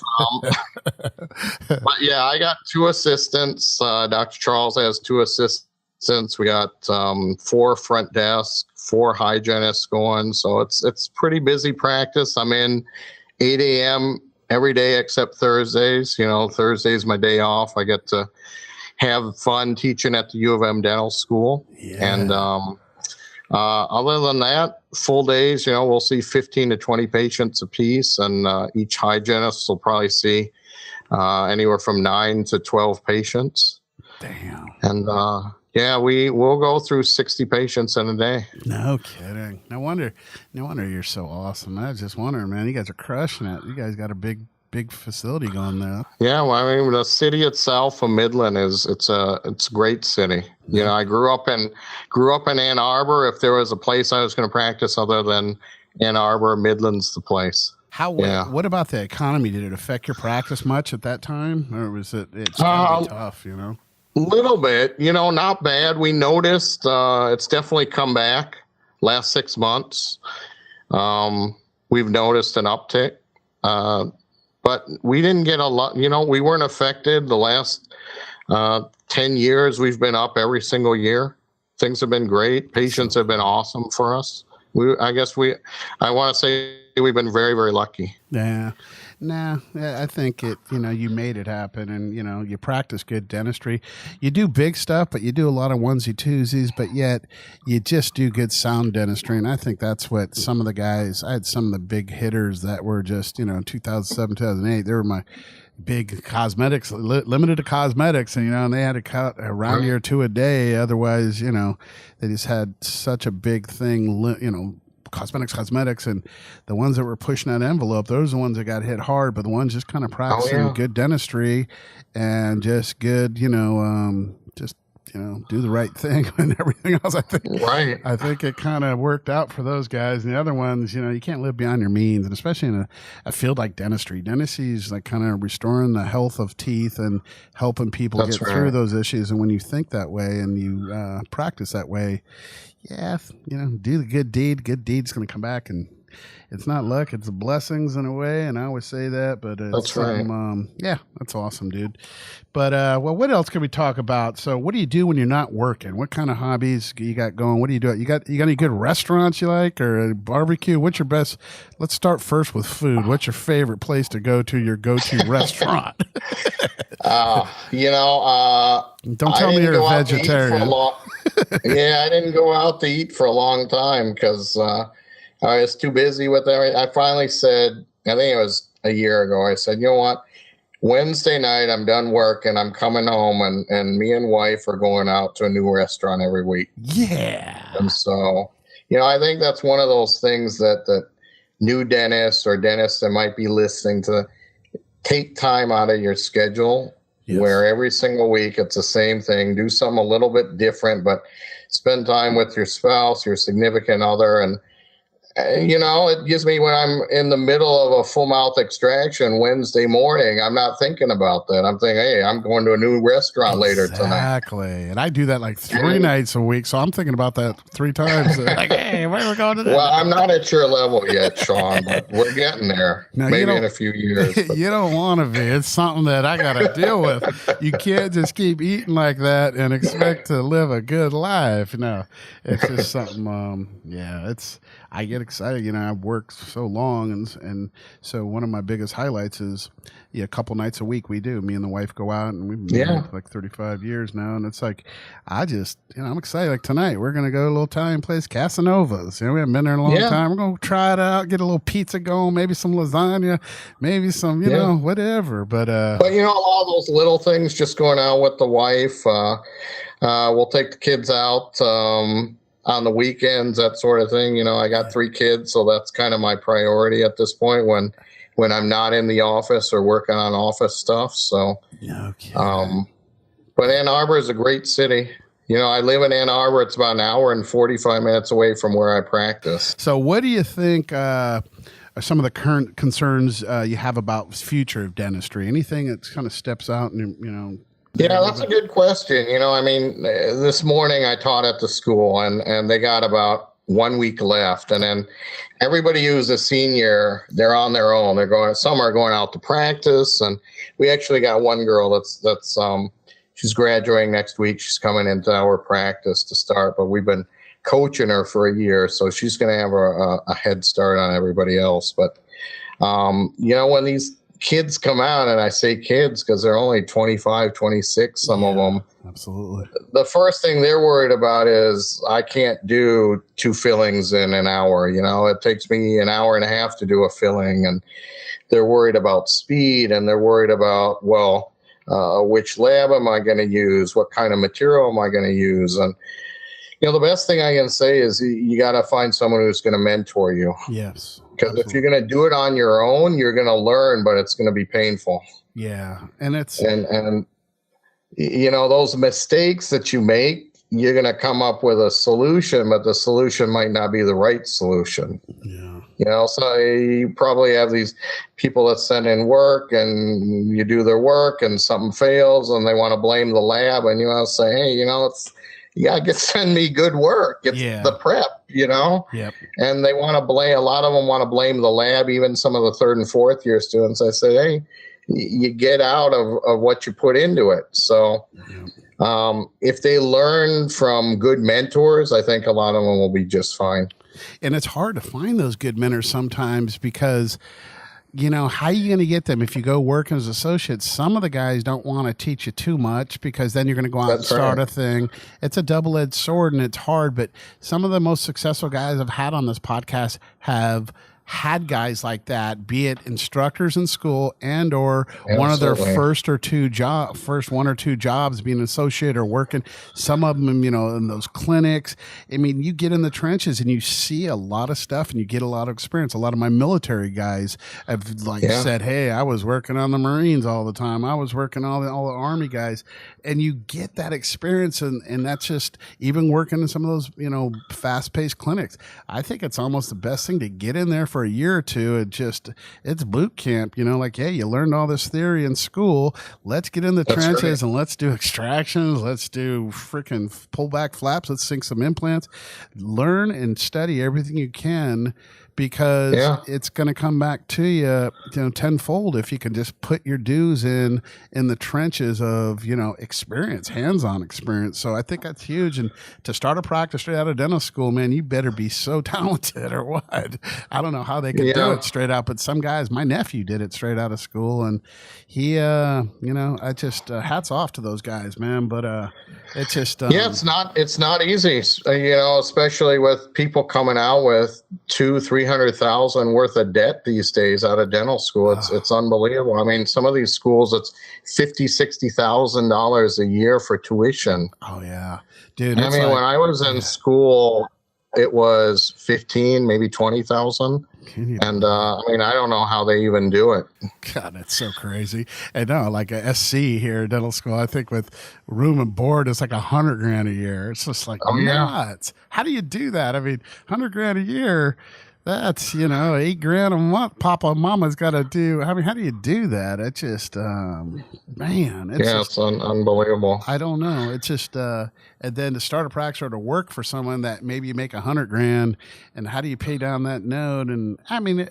Speaker 3: yeah, I got 2 assistants. Dr. Charles has 2 assistants. We got 4 front desks, 4 hygienists going. So it's pretty busy practice. I'm in 8 a.m. every day except Thursdays. Thursday's my day off. I get to have fun teaching at the U of M Dental School.
Speaker 2: Yeah.
Speaker 3: And other than that, full days, we'll see 15 to 20 patients a piece, and each hygienist will probably see anywhere from 9 to 12 patients.
Speaker 2: Damn.
Speaker 3: And we'll go through 60 patients in a day.
Speaker 2: No kidding. No wonder you're so awesome. I was just wondering, man, you guys are crushing it. You guys got a big facility going there.
Speaker 3: Yeah, well, I mean, the city itself of Midland it's a great city. I grew up in Ann Arbor. If there was a place I was going to practice other than Ann Arbor, Midland's the place.
Speaker 2: What about the economy? Did it affect your practice much at that time, or was it's kind of tough?
Speaker 3: Little bit, not bad. We noticed it's definitely come back last 6 months. We've noticed an uptick. But we didn't get a lot, we weren't affected. The last 10 years, we've been up every single year. Things have been great. Patients have been awesome for us. I want to say we've been very, very lucky.
Speaker 2: Yeah. Nah, I think you made it happen, and, you practice good dentistry. You do big stuff, but you do a lot of onesie twosies, but yet you just do good sound dentistry. And I think that's what some of the guys, I had some of the big hitters that were just, 2007, 2008, they were my big cosmetics, limited to cosmetics, and, they had to cut a round or two a day. Otherwise, they just had such a big thing, cosmetics, and the ones that were pushing that envelope, those are the ones that got hit hard, but the ones just kind of practicing good dentistry and just good, do the right thing and everything else. I think it kind of worked out for those guys. And the other ones, you can't live beyond your means, and especially in a field like dentistry. Dentistry is like kind of restoring the health of teeth and helping people get through those issues. And when you think that way and you practice that way, do the good deed. Good deed's going to come back, and it's not luck; it's blessings in a way. And I always say that, but it's that's awesome, dude. But what else can we talk about? So, what do you do when you're not working? What kind of hobbies you got going? What do you do? You got any good restaurants you like, or a barbecue? What's your best? Let's start first with food. What's your favorite place to go to? Your go-to restaurant?
Speaker 3: Don't
Speaker 2: tell me you're a vegetarian.
Speaker 3: I didn't go out to eat for a long time because I was too busy with everything. I finally said, I think it was a year ago, I said, you know what? Wednesday night, I'm done work and I'm coming home, and me and wife are going out to a new restaurant every week.
Speaker 2: Yeah.
Speaker 3: And so, I think that's one of those things that new dentists or dentists that might be listening to, take time out of your schedule. Yes. Where every single week it's the same thing. Do something a little bit different, but spend time with your spouse, your significant other, and it gives me, when I'm in the middle of a full mouth extraction Wednesday morning, I'm not thinking about that. I'm thinking, hey, I'm going to a new restaurant later tonight.
Speaker 2: Exactly. And I do that like 3 nights a week. So I'm thinking about that 3 times. Like, hey, where are we going today?
Speaker 3: Well, I'm not at your level yet, Sean, but we're getting there. Now, maybe in a few years.
Speaker 2: You don't want to be. It's something that I got to deal with. You can't just keep eating like that and expect to live a good life. No, it's just something, I get excited. I've worked so long, and so one of my biggest highlights is a couple nights a week me and the wife go out, and we've been married for like 35 years now, and it's like I'm excited. Like tonight we're gonna go to a little Italian place, Casanova's. We haven't been there in a long time. We're gonna try it out, get a little pizza going, maybe some lasagna, maybe some whatever. But a lot of those little things, just going out with the wife. We'll take the kids out on the weekends, that sort of thing. I got 3 kids, so that's kind of my priority at this point when I'm not in the office or working on office stuff. So, but Ann Arbor is a great city. I live in Ann Arbor. It's about an hour and 45 minutes away from where I practice. So what do you think are some of the current concerns you have about future of dentistry? Anything that kind of steps out and,
Speaker 3: Yeah, that's a good question. This morning I taught at the school, and they got about 1 week left. And then everybody who's a senior, they're on their own. Some are going out to practice. And we actually got one girl that's she's graduating next week. She's coming into our practice to start, but we've been coaching her for a year. So she's going to have a head start on everybody else. But, when these kids come out, and I say kids because they're only 25, 26, some of them.
Speaker 2: Absolutely.
Speaker 3: The first thing they're worried about is I can't do 2 fillings in an hour. It takes me an hour and a half to do a filling, and they're worried about speed, and they're worried about, which lab am I going to use? What kind of material am I going to use? And the best thing I can say is you got to find someone who's going to mentor you.
Speaker 2: Yes.
Speaker 3: Because if you're going to do it on your own, you're going to learn, but it's going to be painful.
Speaker 2: Yeah. And it's
Speaker 3: and those mistakes that you make, you're going to come up with a solution, but the solution might not be the right solution.
Speaker 2: Yeah.
Speaker 3: So you probably have these people that send in work, and you do their work and something fails, and they want to blame the lab, and you want to say, hey, you got to send me good work. It's the prep,
Speaker 2: Yep.
Speaker 3: And they want to blame, a lot of them want to blame the lab, even some of the 3rd and 4th year students. I say, hey, you get out of what you put into it. So if they learn from good mentors, I think a lot of them will be just fine.
Speaker 2: And it's hard to find those good mentors sometimes because how are you going to get them if you go work as associates? Some of the guys don't want to teach you too much because then you're going to go out and start a thing. It's a double-edged sword, and it's hard. But some of the most successful guys I've had on this podcast have had guys like that, be it instructors in school and or one of their first 1 or 2 jobs being an associate or working. Some of them, in those clinics. I mean, you get in the trenches and you see a lot of stuff and you get a lot of experience. A lot of my military guys have said, hey, I was working on the Marines all the time. I was working all the Army guys. And you get that experience, and that's just even working in some of those, fast-paced clinics. I think it's almost the best thing to get in there for a year or two. It's boot camp, hey, you learned all this theory in school. Let's get in the trenches and let's do extractions. Let's do freaking pullback flaps. Let's sink some implants. Learn and study everything you can, because it's going to come back to you, tenfold if you can just put your dues in the trenches of, experience, hands-on experience. So I think that's huge. And to start a practice straight out of dental school, man, you better be so talented or what. I don't know how they could do it straight out, but some guys, my nephew did it straight out of school, and he, I just hats off to those guys, man. But it's just
Speaker 3: it's not easy, especially with people coming out with $200,000-$300,000 worth of debt these days out of dental school. It's unbelievable. I mean, some of these schools, it's $50,000-$60,000 a year for tuition.
Speaker 2: Oh yeah, dude.
Speaker 3: I mean, when I was in school, it was 15, maybe 20,000. And I don't know how they even do it.
Speaker 2: God, that's so crazy. And no, like a SC here, dental school, I think with room and board, it's like $100,000 a year. It's just like nuts. How do you do that? I mean, $100,000 a year. That's, $8,000 a month. Papa and Mama's got to do. I mean, how do you do that? It's just, man.
Speaker 3: It's unbelievable.
Speaker 2: I don't know. It's just, and then to start a practice or to work for someone that maybe you make $100,000, and how do you pay down that note? And I mean,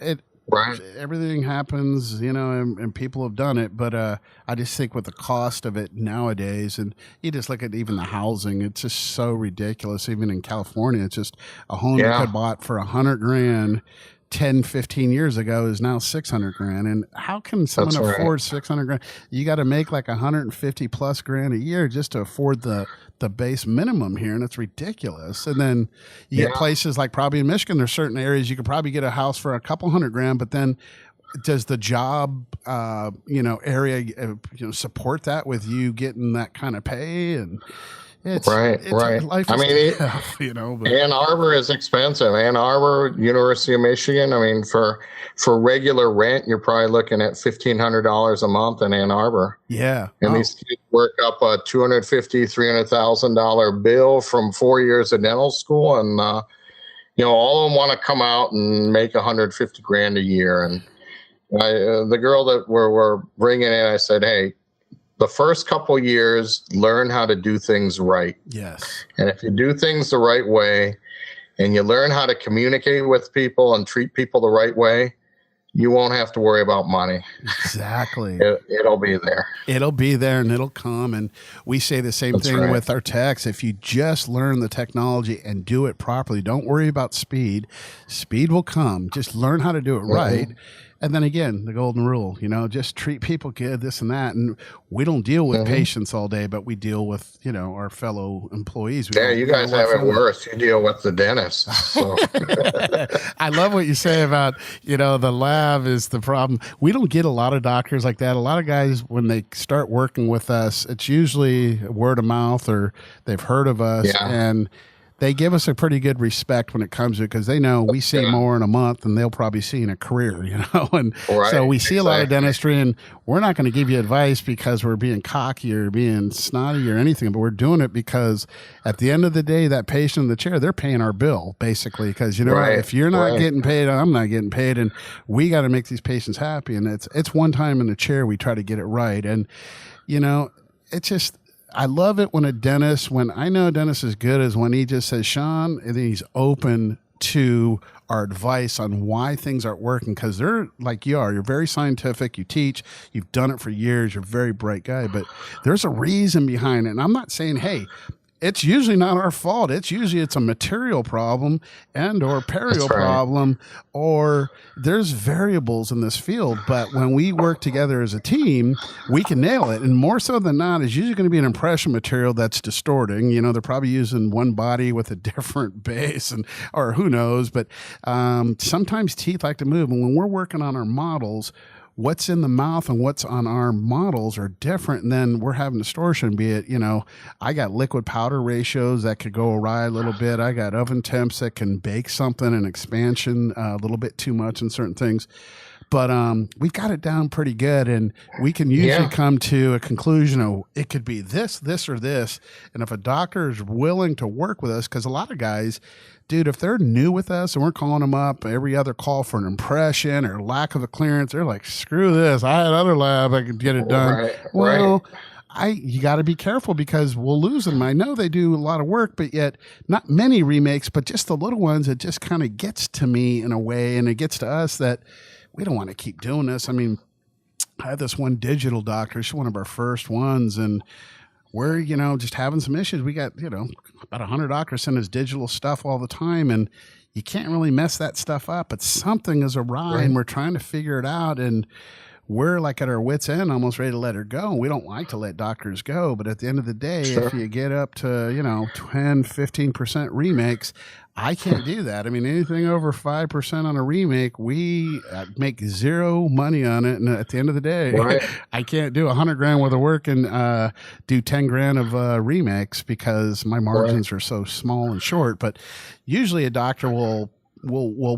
Speaker 2: everything happens, and people have done it. But I just think with the cost of it nowadays, and you just look at even the housing, it's just so ridiculous. Even in California, it's just a home you could bought for $100,000 10, 15 years ago is now $600,000. And how can someone afford $600,000? You got to make like $150,000+ a year just to afford the base minimum here, and it's ridiculous. And then you get places like probably in Michigan, there's certain areas you could probably get a house for $200,000, but then does the job area support that with you getting that kind of pay? And it's
Speaker 3: right.
Speaker 2: Life is tough, but
Speaker 3: Ann Arbor is expensive. Ann Arbor, University of Michigan. I mean, for regular rent, you're probably looking at $1,500 a month in Ann Arbor.
Speaker 2: Yeah,
Speaker 3: and these kids work up a $250,000-$300,000 bill from 4 years of dental school, and all of them want to come out and make $150,000 a year. And the girl that we're bringing in, I said, hey, the first couple years, learn how to do things right.
Speaker 2: Yes.
Speaker 3: And if you do things the right way and you learn how to communicate with people and treat people the right way, you won't have to worry about money.
Speaker 2: Exactly.
Speaker 3: It'll be there.
Speaker 2: It'll be there and it'll come. And we say the same thing with our techs. If you just learn the technology and do it properly, don't worry about speed. Speed will come. Just learn how to do it right. And then again, the golden rule, just treat people good, this and that. And we don't deal with patients all day, but we deal with, our fellow employees.
Speaker 3: You guys have it worse. You deal with the dentist. So.
Speaker 2: I love what you say about, the lab is the problem. We don't get a lot of doctors like that. A lot of guys, when they start working with us, it's usually word of mouth or they've heard of us. Yeah. And they give us a pretty good respect when it comes to it because they know we see more in a month than they'll probably see in a career, And so we see a lot of dentistry, and we're not going to give you advice because we're being cocky or being snotty or anything, but we're doing it because at the end of the day, that patient in the chair, they're paying our bill basically because, if you're not getting paid, I'm not getting paid, and we got to make these patients happy. And it's one time in the chair we try to get it right. And, it's just, I love it when I know a dentist is good is when he just says, Sean, and he's open to our advice on why things aren't working because they're like you're very scientific, you teach, you've done it for years, you're a very bright guy, but there's a reason behind it. And I'm not saying, hey, it's usually not our fault. It's a material problem and or perio problem, or there's variables in this field. But when we work together as a team, we can nail it. And more so than not, it's usually going to be an impression material that's distorting. They're probably using one body with a different base, or who knows. But sometimes teeth like to move. And when we're working on our models, what's in the mouth and what's on our models are different. And then we're having distortion, be it, I got liquid powder ratios that could go awry a little bit. I got oven temps that can bake something and expansion a little bit too much in certain things. But we've got it down pretty good, and we can usually come to a conclusion of it could be this, this, or this. And if a doctor is willing to work with us, because a lot of guys, dude, if they're new with us and we're calling them up every other call for an impression or lack of a clearance, they're like, screw this. I had other lab, I could get it done. You got to be careful because we'll lose them. I know they do a lot of work, but yet not many remakes, but just the little ones, it just kind of gets to me in a way, and it gets to us that we don't want to keep doing this. I mean, I had this one digital doctor. She's one of our first ones, and we're, just having some issues. We got, about 100 doctors send us digital stuff all the time, and you can't really mess that stuff up. But something is awry, and we're trying to figure it out, and we're like at our wits' end, almost ready to let her go. We don't like to let doctors go, but at the end of the day, if you get up to, 10, 15% remakes, I can't do that. I mean, anything over 5% on a remake, we make zero money on it. And at the end of the day, I can't do $100,000 worth of work and do $10,000 of remakes because my margins are so small and short. But usually a doctor will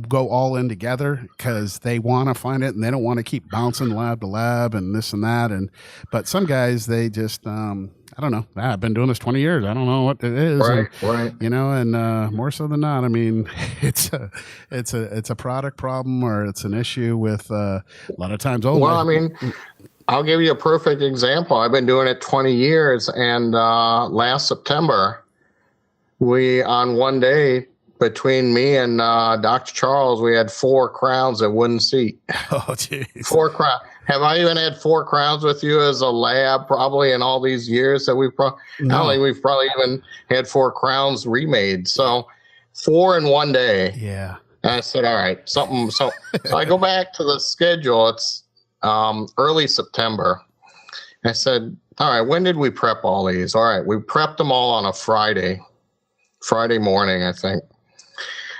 Speaker 2: go all in together because they want to find it and they don't want to keep bouncing lab to lab and this and that. But some guys, they just, I don't know. I've been doing this 20 years. I don't know what it is. And more so than not, I mean, it's a product problem or it's an issue with a lot of times.
Speaker 3: I'll give you a perfect example. I've been doing it 20 years, and last September, on one day, between me and Dr. Charles, we had 4 crowns that wouldn't seat.
Speaker 2: Oh, jeez.
Speaker 3: 4 crowns. Have I even had 4 crowns with you as a lab probably in all these years that we've probably, I don't think we've probably even had 4 crowns remade. So 4 in one day.
Speaker 2: Yeah.
Speaker 3: And I said, all right, something. So I go back to the schedule. It's early September. I said, all right, when did we prep all these? All right, we prepped them all on a Friday morning, I think.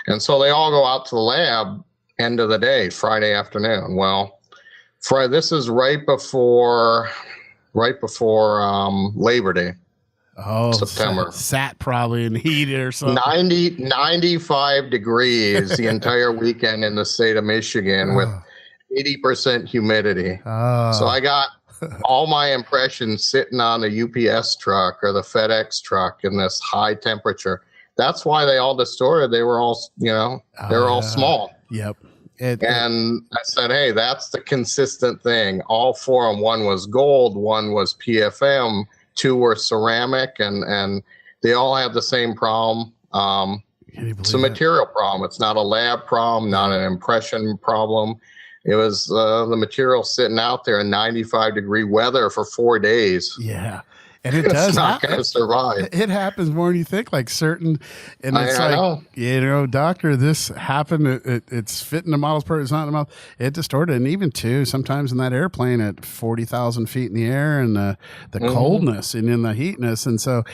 Speaker 3: And so they all go out to the lab end of the day, Friday afternoon. Well, this is right before Labor Day.
Speaker 2: Oh,
Speaker 3: September.
Speaker 2: Sat probably in heat or something.
Speaker 3: 95 degrees the entire weekend in the state of Michigan with 80% humidity. So I got all my impressions sitting on the UPS truck or the FedEx truck in this high temperature. That's why they all distorted. They were all, all small.
Speaker 2: Yep.
Speaker 3: And I said, hey, that's the consistent thing. All 4 of them. One was gold, one was PFM, 2 were ceramic, and they all have the same problem. It's a material problem. It's not a lab problem, not an impression problem. It was the material sitting out there in 95-degree weather for 4 days.
Speaker 2: Yeah. And it does
Speaker 3: not going to survive.
Speaker 2: It happens more than you think, like certain, and it's doctor, this happened. It's fitting the model's per, it's not in the model. It distorted. And even too, sometimes in that airplane at 40,000 feet in the air and the coldness and in the heatness. And so,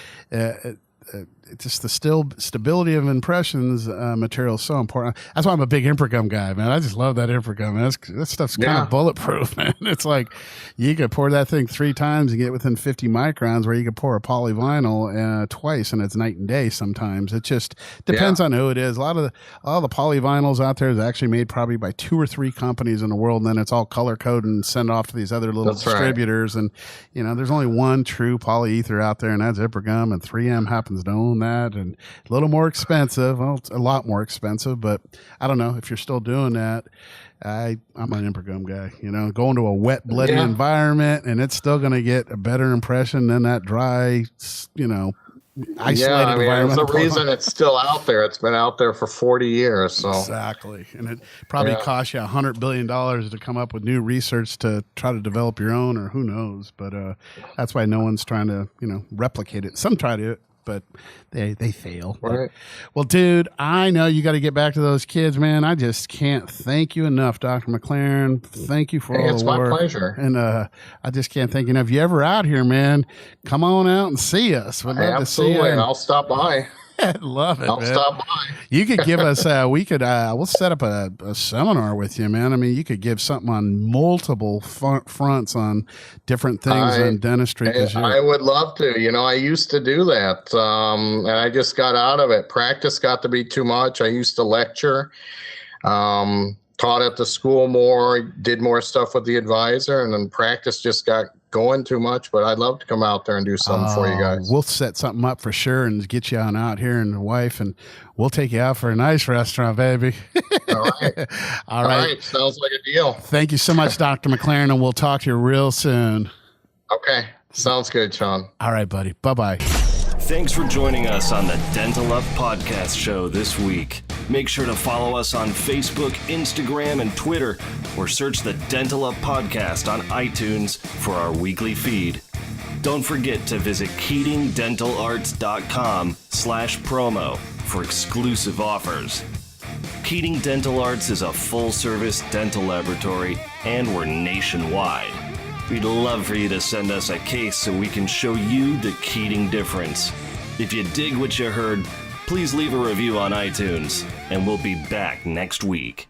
Speaker 2: just the stability of impressions material is so important. That's why I'm a big Impergum guy, man. I just love that Impergum. That stuff's kind of bulletproof, man. It's like you could pour that thing 3 times and get within 50 microns, where you could pour a polyvinyl twice, and it's night and day. Sometimes it just depends on who it is. A lot of the polyvinyls out there is actually made probably by 2 or 3 companies in the world, and then it's all color coded and sent off to these other little distributors. Right. And there's only one true polyether out there, and that's Impergum, and 3M happens to own that, and a little more expensive. Well, it's a lot more expensive, but I don't know if you're still doing that. I'm an Impergum guy, going to a wet, bloody environment, and it's still going to get a better impression than that dry, isolated environment.
Speaker 3: There's a reason it's still out there. It's been out there for 40 years. So
Speaker 2: exactly. And it probably costs you $100 billion to come up with new research to try to develop your own, or who knows. But that's why no one's trying to, replicate it. Some try to, but they fail.
Speaker 3: Right.
Speaker 2: Well, dude, I know you got to get back to those kids, man. I just can't thank you enough, Dr. McLaren. Thank you for all the work.
Speaker 3: It's my pleasure.
Speaker 2: And I just can't thank you enough. If you're ever out here, man, come on out and see us. We'd love to see you.
Speaker 3: And I'll stop by.
Speaker 2: I love it.
Speaker 3: I'll stop by.
Speaker 2: You could give us. We'll set up a seminar with you, man. I mean, you could give something on multiple fronts on different things in dentistry.
Speaker 3: I would love to. I used to do that, and I just got out of it. Practice got to be too much. I used to lecture, taught at the school more, did more stuff with the advisor, and then practice just got going too much. But I'd love to come out there and do something for you guys.
Speaker 2: We'll set something up for sure and get you on out here and the wife, and we'll take you out for a nice restaurant, baby.
Speaker 3: All right.
Speaker 2: All right.
Speaker 3: Sounds like a deal.
Speaker 2: Thank you so much, Dr. McLaren, and we'll talk to you real soon.
Speaker 3: Okay. Sounds good, Sean.
Speaker 2: All right, buddy. Bye-bye.
Speaker 1: Thanks for joining us on the Dental Up Podcast Show this week. Make sure to follow us on Facebook, Instagram, and Twitter, or search the Dental Up Podcast on iTunes for our weekly feed. Don't forget to visit KeatingDentalArts.com/promo for exclusive offers. Keating Dental Arts is a full-service dental laboratory, and we're nationwide. We'd love for you to send us a case so we can show you the Keating difference. If you dig what you heard, please leave a review on iTunes, and we'll be back next week.